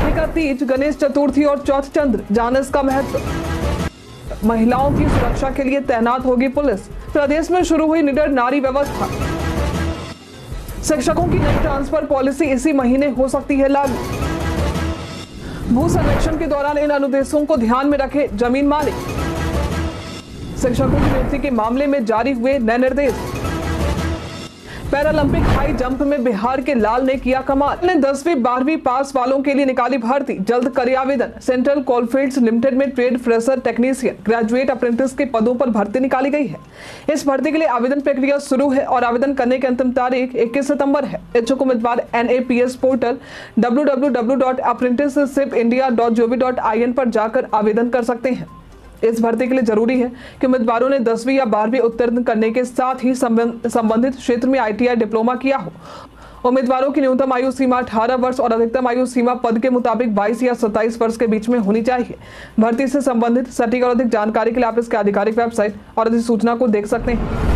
हरतालिका तीज, गणेश चतुर्थी और चौथ चंद्र, जाने इसका महत्व। महिलाओं की सुरक्षा के लिए तैनात होगी पुलिस, प्रदेश में शुरू हुई निडर नारी व्यवस्था। शिक्षकों की नई ट्रांसफर पॉलिसी इसी महीने हो सकती है लागू। भू सर्वेक्षण के दौरान इन अनुदेशों को ध्यान में रखे जमीन मालिक। शिक्षकों की नियुक्ति के मामले में जारी हुए नए निर्देश। पैरालंपिक हाई जंप में बिहार के लाल ने किया कमाल, ने 10वीं 12वीं पास वालों के लिए निकाली भर्ती, जल्द करे आवेदन। सेंट्रल कोलफील्ड्स लिमिटेड में trade fresher, technician, graduate, apprentice के पदों पर भर्ती निकाली गई है। इस भर्ती के लिए आवेदन प्रक्रिया शुरू है और आवेदन करने की अंतिम तारीख 21 सितंबर है। इच्छुक उम्मीदवार NAPS पोर्टल www.apprenticeshipindia.gov.in पर जाकर आवेदन कर सकते हैं। इस भर्ती के लिए जरूरी है कि उम्मीदवारों ने 10वीं या 12वीं उत्तीर्ण करने के साथ ही संबंधित क्षेत्र में ITI डिप्लोमा किया हो। उम्मीदवारों की न्यूनतम आयु सीमा 18 वर्ष और अधिकतम आयु सीमा पद के मुताबिक 22 या 27 वर्ष के बीच में होनी चाहिए। भर्ती से संबंधित सटीक और अधिक जानकारी के लिए आप इसके आधिकारिक वेबसाइट और अधिसूचना को देख सकते हैं।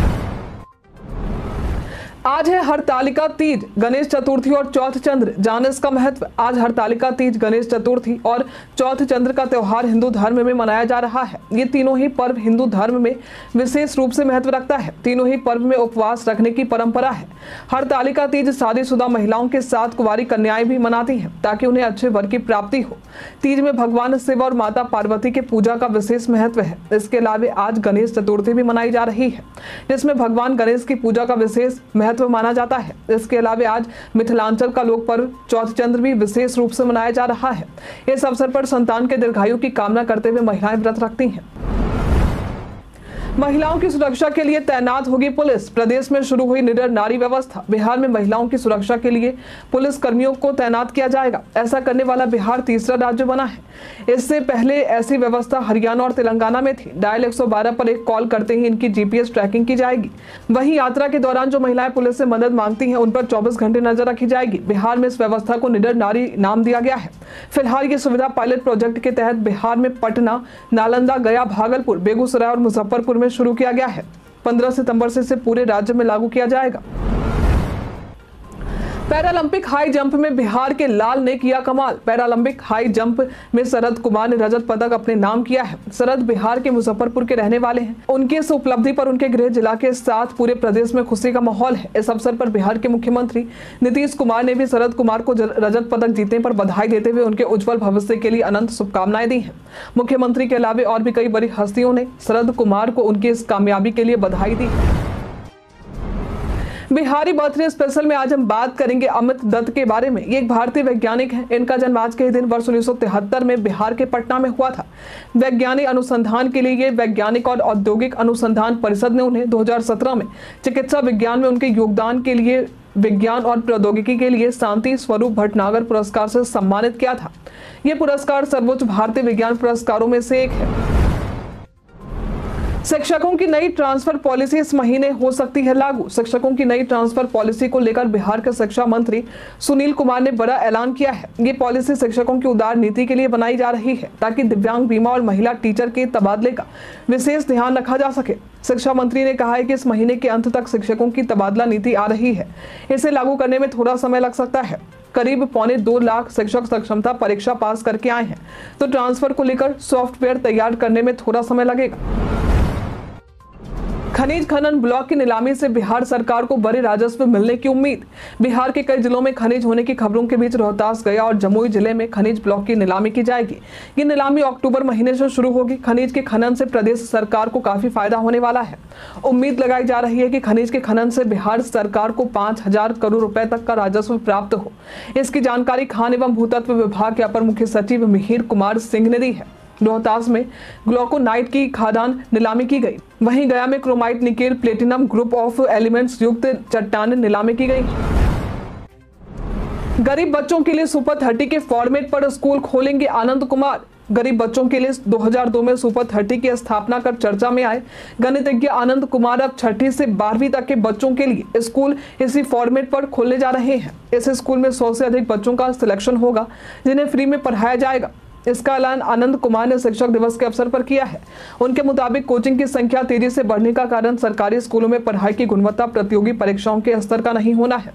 आज है हरतालिका तीज, गणेश चतुर्थी और चौथ चंद्र, जाने इसका महत्व। आज हरतालिका तीज, गणेश चतुर्थी और चौथ चंद्र का त्योहार हिंदू धर्म में मनाया जा रहा है। ये तीनों ही पर्व हिंदू धर्म में विशेष रूप से महत्व रखता है। तीनों ही पर्व में उपवास रखने की परंपरा है। हरतालिका तीज शादीशुदा महिलाओं के साथ कुंवारी कन्याएं भी मनाती हैं ताकि उन्हें अच्छे वर की प्राप्ति हो। तीज में भगवान शिव और माता पार्वती के पूजा का विशेष महत्व है। इसके अलावा आज गणेश चतुर्थी भी मनाई जा रही है, जिसमें भगवान गणेश की पूजा का विशेष महत्व माना जाता है। इसके अलावा आज मिथिलांचल का लोक पर्व चौथ चंद्र भी विशेष रूप से मनाया जा रहा है। इस अवसर पर संतान के दीर्घायु की कामना करते हुए महिलाएं व्रत रखती हैं। महिलाओं की सुरक्षा के लिए तैनात होगी पुलिस, प्रदेश में शुरू हुई निडर नारी व्यवस्था। बिहार में महिलाओं की सुरक्षा के लिए पुलिस कर्मियों को तैनात किया जाएगा। ऐसा करने वाला बिहार तीसरा राज्य बना है। इससे पहले ऐसी व्यवस्था हरियाणा और तेलंगाना में थी। डायल 112 पर एक कॉल करते ही इनकी GPS ट्रैकिंग की जाएगी। वहीं यात्रा के दौरान जो महिलाएं पुलिस से मदद मांगती हैं उन पर 24 घंटे नजर रखी जाएगी। बिहार में इस व्यवस्था को निडर नारी नाम दिया गया है। फिलहाल ये सुविधा पायलट प्रोजेक्ट के तहत बिहार में पटना, नालंदा, गया, भागलपुर, बेगूसराय और मुजफ्फरपुर में शुरू किया गया है। 15 सितंबर से इसे पूरे राज्य में लागू किया जाएगा। पैरालंपिक हाई जंप में बिहार के लाल ने किया कमाल। पैरालंपिक हाई जंप में शरद कुमार ने रजत पदक अपने नाम किया है। शरद बिहार के मुजफ्फरपुर के रहने वाले हैं। उनकी इस उपलब्धि पर उनके गृह जिला के साथ पूरे प्रदेश में खुशी का माहौल है। इस अवसर पर बिहार के मुख्यमंत्री नीतीश कुमार ने भी शरद कुमार को रजत पदक जीतने पर बधाई देते हुए उनके उज्जवल भविष्य के लिए अनंत शुभकामनाएं दी हैं। मुख्यमंत्री के अलावा और भी कई बड़ी हस्तियों ने शरद कुमार को उनकी इस कामयाबी के लिए बधाई दी। बिहारी बर्थडे स्पेशल में आज हम बात करेंगे अमित दत्त के बारे में। ये एक भारतीय वैज्ञानिक हैं। इनका जन्म आज के ही दिन वर्ष 1973 में बिहार के पटना में हुआ था। वैज्ञानिक अनुसंधान के लिए ये वैज्ञानिक और औद्योगिक अनुसंधान परिषद ने उन्हें 2017 में चिकित्सा विज्ञान में उनके योगदान के लिए विज्ञान और प्रौद्योगिकी के लिए शांति स्वरूप भटनागर पुरस्कार से सम्मानित किया था। ये पुरस्कार सर्वोच्च भारतीय विज्ञान पुरस्कारों में से एक है। शिक्षकों की नई ट्रांसफर पॉलिसी इस महीने हो सकती है लागू। शिक्षकों की नई ट्रांसफर पॉलिसी को लेकर बिहार के शिक्षा मंत्री सुनील कुमार ने बड़ा ऐलान किया है। ये पॉलिसी शिक्षकों की उदार नीति के लिए बनाई जा रही है ताकि दिव्यांग बीमा और महिला टीचर के तबादले का विशेष ध्यान रखा जा सके। शिक्षा मंत्री ने कहा है कि इस महीने के अंत तक शिक्षकों की तबादला नीति आ रही है। इसे लागू करने में थोड़ा समय लग सकता है। करीब 2.25 लाख शिक्षक सक्षमता परीक्षा पास करके आए हैं, तो ट्रांसफर को लेकर सॉफ्टवेयर तैयार करने में थोड़ा समय लगेगा। खनिज खनन ब्लॉक की नीलामी से बिहार सरकार को बड़े राजस्व मिलने की उम्मीद। बिहार के कई जिलों में खनिज होने की खबरों के बीच रोहतास, गया और जमुई जिले में खनिज ब्लॉक की नीलामी की जाएगी। ये नीलामी अक्टूबर महीने से शुरू होगी। खनिज के खनन से प्रदेश सरकार को काफी फायदा होने वाला है। उम्मीद लगाई जा रही है कि खनिज के खनन से बिहार सरकार को 5,000 करोड़ रुपए तक का राजस्व प्राप्त हो। इसकी जानकारी खान एवं भूतत्व विभाग के अपर मुख्य सचिव मिहिर कुमार सिंह ने दी है। रोहतास में ग्लूकोनाइट की खादान नीलामी की गई। वहीं गया में chromite, nickel, platinum group of elements युक्त चट्टान नीलामी की गई। गरीब बच्चों के लिए सुपर 30 के फॉर्मेट पर स्कूल खोलेंगे आनंद कुमार। गरीब बच्चों के लिए 2002 में सुपर 30 की स्थापना कर चर्चा में आए गणितज्ञ आनंद कुमार अब 6ठी से 12वीं तक के बच्चों के लिए स्कूल इसी फॉर्मेट पर खोलने जा रहे हैं। इस स्कूल में 100 से अधिक बच्चों का सिलेक्शन होगा जिन्हें फ्री में पढ़ाया जाएगा। इसका ऐलान आनंद कुमार ने शिक्षक दिवस के अवसर पर किया है। उनके मुताबिक कोचिंग की संख्या तेजी से बढ़ने का कारण सरकारी स्कूलों में पढ़ाई की गुणवत्ता प्रतियोगी परीक्षाओं के स्तर का नहीं होना है।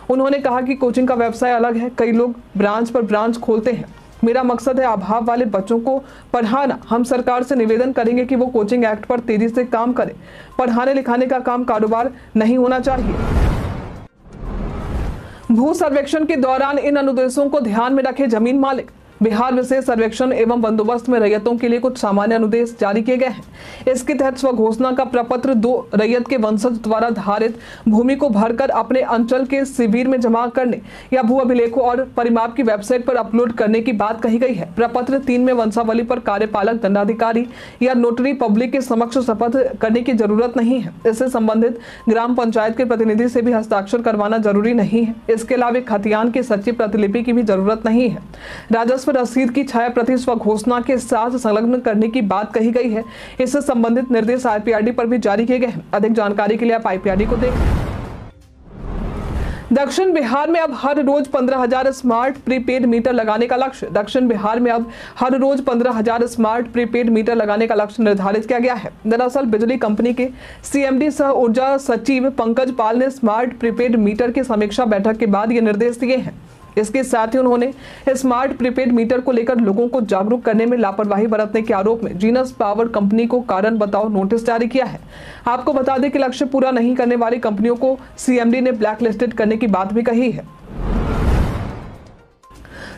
उन्होंने कहा कि कोचिंग का व्यवसाय अलग है। कई लोग ब्रांच पर ब्रांच खोलते हैं मेरा मकसद है अभाव वाले बच्चों को पढ़ाना। हम सरकार से निवेदन करेंगे कि वो कोचिंग एक्ट पर तेजी से काम करे। पढ़ाने लिखाने का काम कारोबार नहीं होना चाहिए। भू सर्वेक्षण के दौरान इन अनुदेशों को ध्यान में रखे जमीन मालिक। बिहार विशेष सर्वेक्षण एवं बंदोबस्त में रैयतों के लिए कुछ सामान्य अनुदेश जारी किए गए हैं। इसके तहत स्वघोषणा का प्रपत्र 2 रैयत के वंशज द्वारा धारित भूमि को भरकर अपने अंचल के शिविर में जमा करने या भू अभिलेखों और परिमाप की वेबसाइट पर अपलोड करने की बात कही गई है। प्रपत्र 3 में वंशावली पर कार्यपालक दंडाधिकारी या नोटरी पब्लिक के समक्ष शपथ करने की जरूरत नहीं है। इससे संबंधित ग्राम पंचायत के प्रतिनिधि से भी हस्ताक्षर करवाना जरूरी नहीं है। इसके अलावा खतियान की सच्ची प्रतिलिपि की भी जरूरत नहीं है। राजस्व रसीद की छाया प्रति स्वघोषणा के साथ संलग्न करने की बात कही गई है। इससे संबंधित निर्देश आईपीआरडी पर भी जारी किए गए हैं। अधिक जानकारी के लिए आप आईपीआरडी को देखें। दक्षिण बिहार में अब हर रोज 15,000 स्मार्ट प्रीपेड मीटर लगाने का लक्ष्य। दक्षिण बिहार में अब हर रोज 15,000 स्मार्ट प्रीपेड मीटर लगाने का लक्ष्य निर्धारित किया गया है। दरअसल बिजली कंपनी के सीएमडी सह ऊर्जा सचिव पंकज पाल ने स्मार्ट प्रीपेड मीटर की समीक्षा बैठक के बाद ये निर्देश दिए हैं। इसके साथ ही उन्होंने स्मार्ट प्रीपेड मीटर को लेकर लोगों को जागरूक करने में लापरवाही बरतने के आरोप में जीनस पावर कंपनी को कारण बताओ नोटिस जारी किया है। आपको बता दें कि लक्ष्य पूरा नहीं करने वाली कंपनियों को सीएमडी ने ब्लैकलिस्टेड करने की बात भी कही है।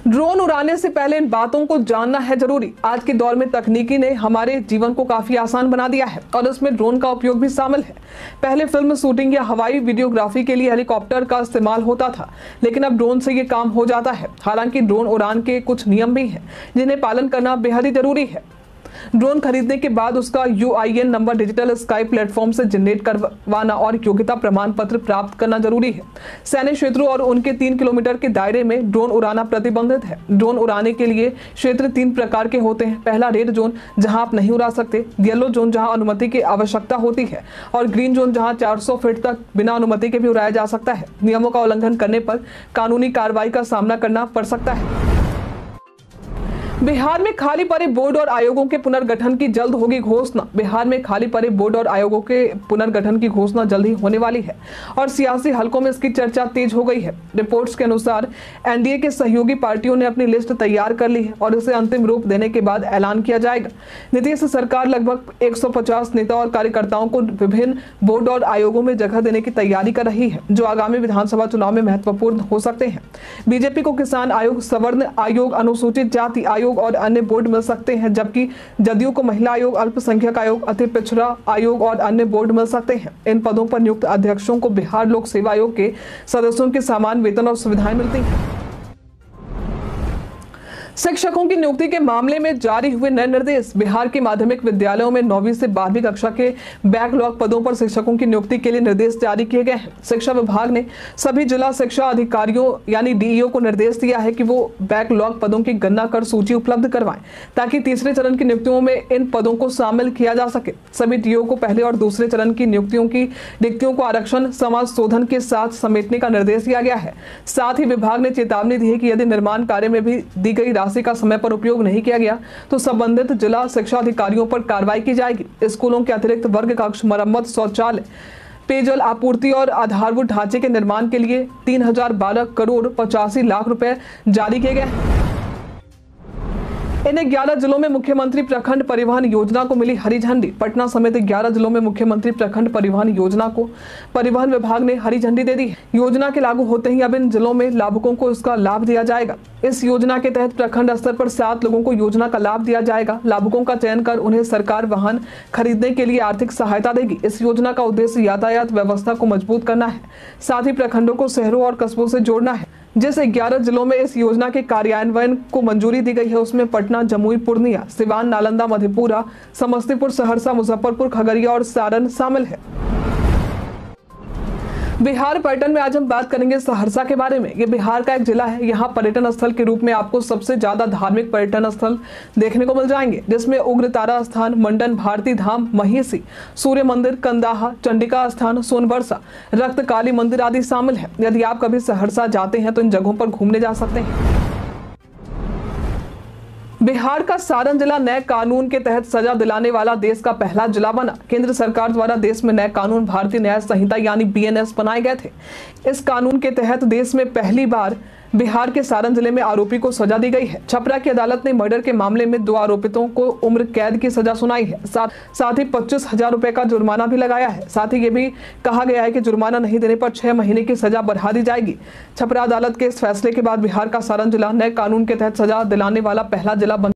ड्रोन उड़ाने से पहले इन बातों को जानना है जरूरी। आज के दौर में तकनीकी ने हमारे जीवन को काफी आसान बना दिया है और इसमें ड्रोन का उपयोग भी शामिल है। पहले फिल्म शूटिंग या हवाई वीडियोग्राफी के लिए हेलीकॉप्टर का इस्तेमाल होता था, लेकिन अब ड्रोन से ये काम हो जाता है। हालांकि ड्रोन उड़ान के कुछ नियम भी हैं जिन्हें पालन करना बेहद ही जरूरी है। ड्रोन खरीदने के बाद उसका UIN number digital sky platform से जनरेट करवाना और योग्यता प्रमाण पत्र प्राप्त करना जरूरी है। सैन्य क्षेत्रों और उनके 3 किलोमीटर के दायरे में ड्रोन उड़ाना प्रतिबंधित है। ड्रोन उड़ाने के लिए क्षेत्र 3 प्रकार के होते हैं। पहला रेड जोन, जहां आप नहीं उड़ा सकते, येलो जोन जहां अनुमति की आवश्यकता होती है, और ग्रीन जोन जहां 400 फीट तक बिना अनुमति के भी उड़ाया जा सकता है। नियमों का उल्लंघन करने पर कानूनी कार्रवाई का सामना करना पड़ सकता है। बिहार में खाली पड़े बोर्ड और आयोगों के पुनर्गठन की जल्द होगी घोषणा। बिहार में खाली पड़े बोर्ड और आयोगों के पुनर्गठन की घोषणा जल्द ही होने वाली है और सियासी हलकों में इसकी चर्चा तेज हो गई है। रिपोर्ट्स के अनुसार एनडीए के सहयोगी पार्टियों ने अपनी लिस्ट तैयार कर ली है और इसे अंतिम रूप देने के बाद ऐलान किया जाएगा। नीतीश सरकार लगभग 150 नेता और कार्यकर्ताओं को विभिन्न बोर्ड और आयोगों में जगह देने की तैयारी कर रही है, जो आगामी विधानसभा चुनाव में महत्वपूर्ण हो सकते हैं। बीजेपी को किसान आयोग, सवर्ण आयोग, अनुसूचित जाति आयोग और अन्य बोर्ड मिल सकते हैं, जबकि जदयू को महिला आयोग, अल्पसंख्यक आयोग, अति पिछड़ा आयोग और अन्य बोर्ड मिल सकते हैं। इन पदों पर नियुक्त अध्यक्षों को बिहार लोक सेवा आयोग के सदस्यों के समान वेतन और सुविधाएं मिलती हैं। शिक्षकों की नियुक्ति के मामले में जारी हुए नए निर्देश। बिहार के माध्यमिक विद्यालयों में 9वीं से 12वीं कक्षा के बैकलॉग पदों पर शिक्षकों की नियुक्ति के लिए निर्देश जारी किए गए हैं। शिक्षा विभाग ने सभी जिला शिक्षा अधिकारियों यानी डीईओ को निर्देश दिया है कि वो बैकलॉग पदों की गणना कर सूची उपलब्ध करवाएं, ताकि तीसरे चरण की नियुक्तियों में इन पदों को शामिल किया जा सके। सभी डीईओ को पहले और दूसरे चरण की नियुक्तियों की रिक्तियों को आरक्षण समाशोधन के साथ समेटने का निर्देश दिया गया है। साथ ही विभाग ने चेतावनी दी है कि यदि निर्माण कार्य में भी दी गई का समय पर उपयोग नहीं किया गया तो संबंधित जिला शिक्षा अधिकारियों पर कार्रवाई की जाएगी। स्कूलों के अतिरिक्त वर्ग कक्ष, मरम्मत, शौचालय, पेयजल आपूर्ति और आधारभूत ढांचे के निर्माण के लिए 3012 करोड़ 85 लाख रुपए जारी किए गए। इन 11 जिलों में मुख्यमंत्री प्रखंड परिवहन योजना को मिली हरी झंडी। पटना समेत 11 जिलों में मुख्यमंत्री प्रखंड परिवहन योजना को परिवहन विभाग ने हरी झंडी दे दी है। योजना के लागू होते ही अब इन जिलों में लाभुकों को इसका लाभ दिया जाएगा। इस योजना के तहत प्रखंड स्तर पर 7 लोगों को योजना का लाभ दिया जाएगा। लाभुकों का चयन कर उन्हें सरकार वाहन खरीदने के लिए आर्थिक सहायता देगी। इस योजना का उद्देश्य यातायात व्यवस्था को मजबूत करना है, साथ ही प्रखंडों को शहरों और कस्बों से जोड़ना है। जिस 11 जिलों में इस योजना के कार्यान्वयन को मंजूरी दी गई है उसमें पटना, जमुई, पूर्णिया, सिवान, नालंदा, मधेपुरा, समस्तीपुर, सहरसा, मुजफ्फरपुर, खगड़िया और सारण शामिल है। बिहार पर्यटन में आज हम बात करेंगे सहरसा के बारे में। ये बिहार का एक जिला है। यहाँ पर्यटन स्थल के रूप में आपको सबसे ज्यादा धार्मिक पर्यटन स्थल देखने को मिल जाएंगे, जिसमें उग्रतारा स्थान, मंडन, भारती धाम, महिषी, सूर्य मंदिर, कंदाहा, चंडिका स्थान, सोनबरसा, रक्त काली मंदिर आदि शामिल है। यदि आप कभी सहरसा जाते हैं तो इन जगहों पर घूमने जा सकते हैं। बिहार का सारण जिला नए कानून के तहत सजा दिलाने वाला देश का पहला जिला बना। केंद्र सरकार द्वारा देश में नए कानून भारतीय न्याय संहिता यानी BNS बनाए गए थे। इस कानून के तहत देश में पहली बार बिहार के सारण जिले में आरोपी को सजा दी गई है। छपरा की अदालत ने मर्डर के मामले में 2 आरोपितों को उम्र कैद की सजा सुनाई है। साथ ही 25,000 रुपए का जुर्माना भी लगाया है। साथ ही ये भी कहा गया है कि जुर्माना नहीं देने पर 6 महीने की सजा बढ़ा दी जाएगी। छपरा अदालत के इस फैसले के बाद बिहार का सारण जिला नए कानून के तहत सजा दिलाने वाला पहला जिला बन